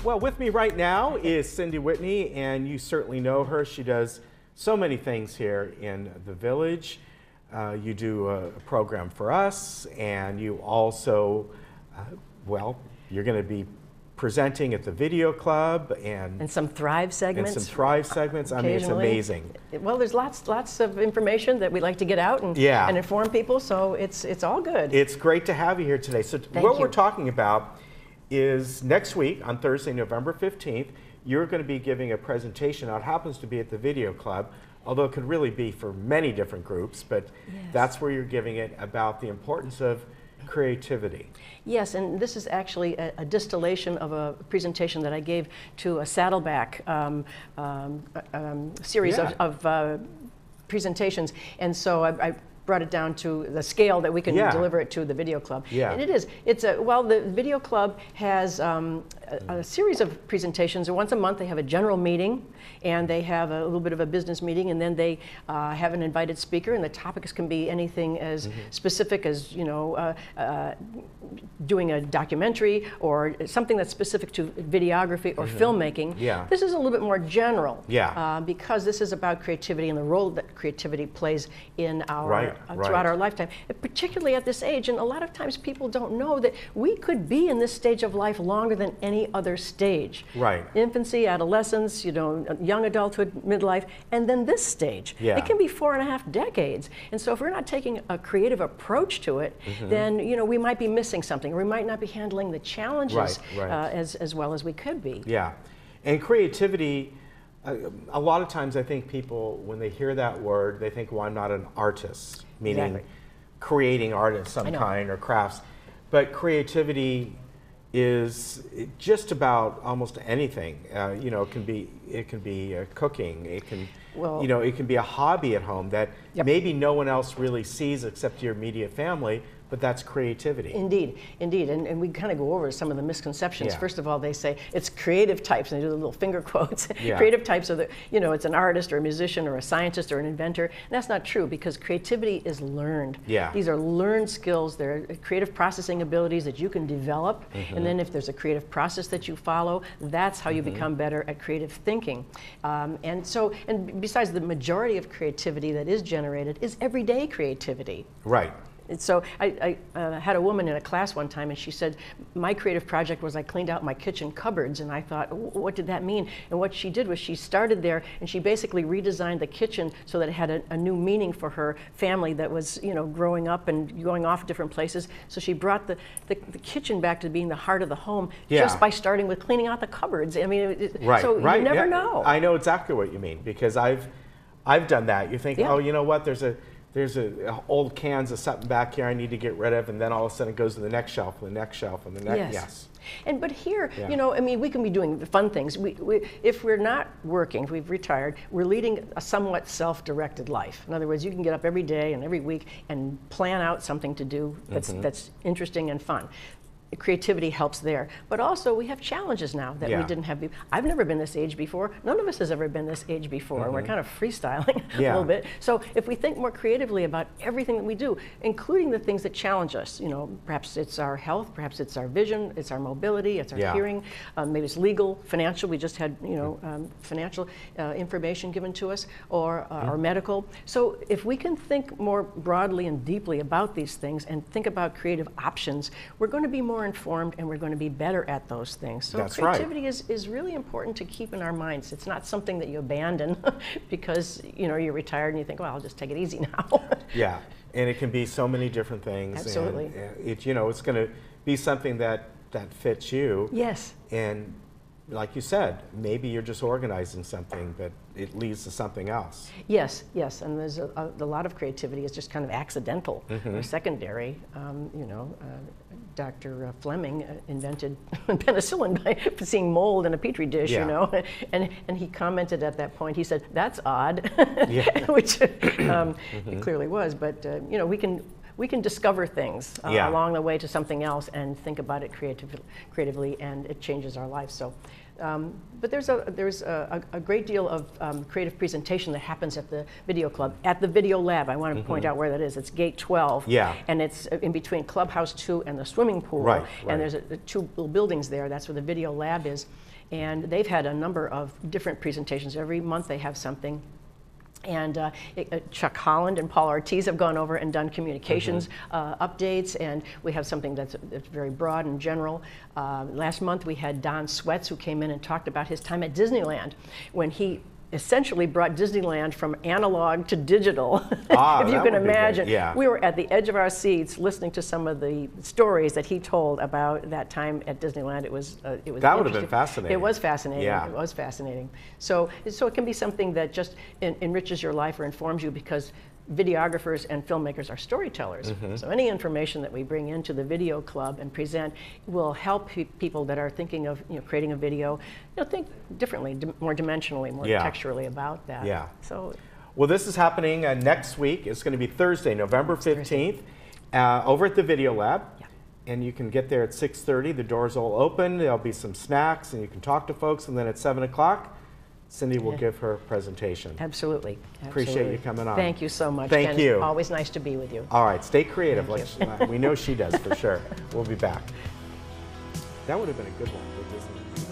Well, with me right now is Cindy Whitney, and you certainly know her. She does so many things here in the village. You do a program for us, and you also, well, you're going to be presenting at the video club and some Thrive segments. And some Thrive segments. I mean, it's amazing. Well, there's lots of information that we like to get out and inform people, so it's all good. It's great to have you here today. So what we're talking about is next week on Thursday, November 15th, you're going to be giving a presentation. Now, it happens to be at the video club, although it could really be for many different groups, but that's where you're giving it about the importance of creativity. Yes, and this is actually a distillation of a presentation that I gave to a Saddleback series of presentations, and so I brought it down to the scale that we can deliver it to the video club. And the video club has a series of presentations. Once a month they have a general meeting, and they have a little bit of a business meeting, and then they have an invited speaker, and the topics can be anything as specific as, doing a documentary or something that's specific to videography or filmmaking. This is a little bit more general because this is about creativity and the role that creativity plays in our throughout our lifetime, particularly at this age. And a lot of times people don't know that we could be in this stage of life longer than any other stage. Infancy, adolescence, young adulthood, midlife, and then this stage. It can be 4.5 decades. And so if we're not taking a creative approach to it, then we might be missing something, or we might not be handling the challenges as well as we could be. And creativity, a lot of times I think people, when they hear that word, they think, well, I'm not an artist, meaning creating art of some kind or crafts. But creativity is just about almost anything. It can be cooking. It can, it can be a hobby at home that maybe no one else really sees except your immediate family. But that's creativity. Indeed. And we kind of go over some of the misconceptions. First of all, they say it's creative types, and they do the little finger quotes. Creative types are it's an artist or a musician or a scientist or an inventor. And that's not true, because creativity is learned. These are learned skills. They're creative processing abilities that you can develop. And then if there's a creative process that you follow, that's how you become better at creative thinking. And besides, the majority of creativity that is generated is everyday creativity. And so I had a woman in a class one time, and she said, my creative project was I cleaned out my kitchen cupboards. And I thought, what did that mean? And what she did was she started there, and she basically redesigned the kitchen so that it had a new meaning for her family that was growing up and going off different places. So she brought the kitchen back to being the heart of the home just by starting with cleaning out the cupboards. I mean, so you never know. I know exactly what you mean, because I've done that. You think, oh, you know what, there's old cans of something back here I need to get rid of, and then all of a sudden it goes to the next shelf, and the next shelf, and the next. But here, I mean, we can be doing fun things. If we're not working, if we've retired, we're leading a somewhat self-directed life. In other words, you can get up every day and every week and plan out something to do that's interesting and fun. Creativity helps there. But also we have challenges now that we didn't have. I've never been this age before. None of us has ever been this age before. We're kind of freestyling a little bit. So if we think more creatively about everything that we do, including the things that challenge us, perhaps it's our health, perhaps it's our vision, it's our mobility, it's our hearing, maybe it's legal, financial. We just had financial information given to us, or medical. So if we can think more broadly and deeply about these things and think about creative options, we're going to be more informed, and we're going to be better at those things. So creativity is really important to keep in our minds. It's not something that you abandon because you're retired and you think, well, I'll just take it easy now. And it can be so many different things. Absolutely. And it's going to be something that fits you. And like you said, maybe you're just organizing something, but it leads to something else. Yes, and there's a lot of creativity is just kind of accidental or secondary. Dr. Fleming invented penicillin by seeing mold in a petri dish, and he commented at that point. He said, "That's odd," which it clearly was. But we can discover things along the way to something else and think about it creatively, and it changes our lives. So. But there's a great deal of creative presentation that happens at the video club, at the video lab. I want to point out where that is. It's gate 12, and it's in between Clubhouse 2 and the swimming pool. And there's two little buildings there. That's where the video lab is. And they've had a number of different presentations. Every month they have something. And Chuck Holland and Paul Ortiz have gone over and done communications updates, and we have something that's very broad and general. Last month we had Don Sweats, who came in and talked about his time at Disneyland when he essentially brought Disneyland from analog to digital, if you can imagine. Yeah. We were at the edge of our seats listening to some of the stories that he told about that time at Disneyland. It was that would have been fascinating. It was fascinating. Yeah. It was fascinating. So it can be something that just enriches your life or informs you, because videographers and filmmakers are storytellers. So any information that we bring into the video club and present will help people that are thinking of creating a video, think differently, more dimensionally, more texturally about that. Yeah. So, well, this is happening next week. It's going to be Thursday, November 15th, over at the Video Lab. Yeah. And you can get there at 6:30. The doors will open. There'll be some snacks, and you can talk to folks. And then at 7 o'clock, Cindy will give her presentation. Absolutely. Appreciate you coming on. Thank you so much. Thank you. Always nice to be with you. All right, stay creative. We know she does for sure. We'll be back. That would have been a good one for Disney.